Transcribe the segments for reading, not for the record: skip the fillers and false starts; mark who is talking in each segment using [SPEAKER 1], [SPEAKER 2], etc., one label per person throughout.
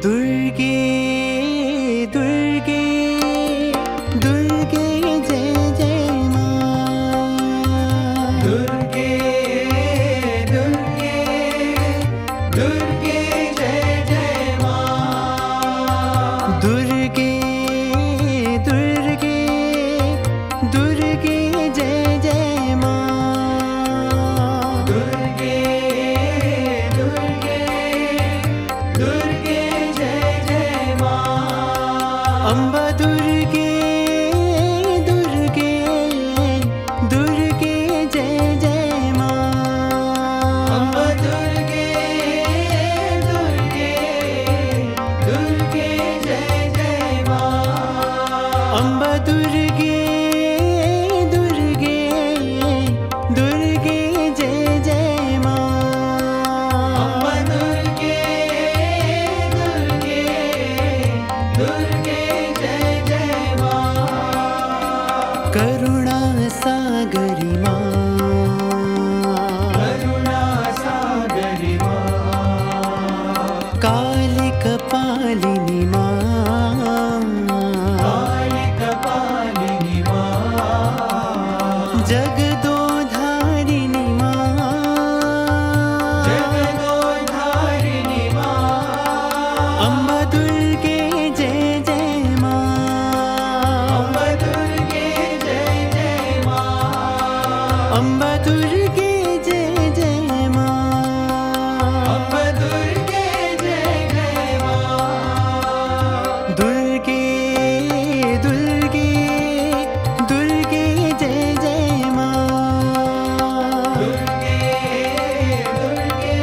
[SPEAKER 1] दुर्गे दुर्गे दुर्गे जय जय माँ। दुर्गे दुर्गे दुर्गे जय जय माँ। दुर्गे दुर्गे दुर्गे जय जय माँ। दुर्गे दुर्गे दुर्गे जय जय माँ। अम्बा दुर्गे दुर्गे दुर्गे जय जय माँ। अम्बा दुर्गे दुर्गे दुर्गे जय जय माँ। अम्बा दुर्गे दुर्गे दुर्गे जय जय माँ। अम्बा दुर्गे दुर्गे दुर्गे जय जय माँ। करुणा सागरी माँ। करुणा सागरी माँ। कालिक पालिनी माँ। कालिक पालिनी माँ। जगदोधारिणी माँ। जगदोधारिणी माँ। अम्बा दुर्गे जय जय माँ। अम्बा दुर्गे जय जय माँ। अम्बा दुर्गे जय जय माँ। अम्बा दुर्गे जय जय माँ। दुर्गे दुर्गे दुर्गे जय जय माँ। दुर्गे दुर्गे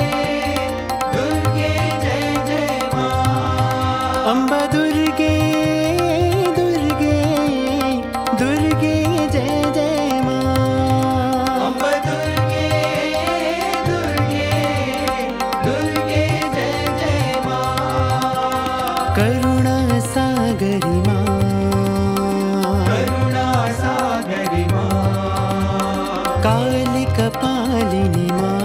[SPEAKER 1] दुर्गे जय जय माँ। अम्बा दुर्गे दुर्गे दुर्गे जय जय माँ। अम्बा दुर्गे दुर्गे दुर्गे जय जय माँ। करुणा सागरी माँ। करुणा सागरी माँ। कालिक पालिनी माँ।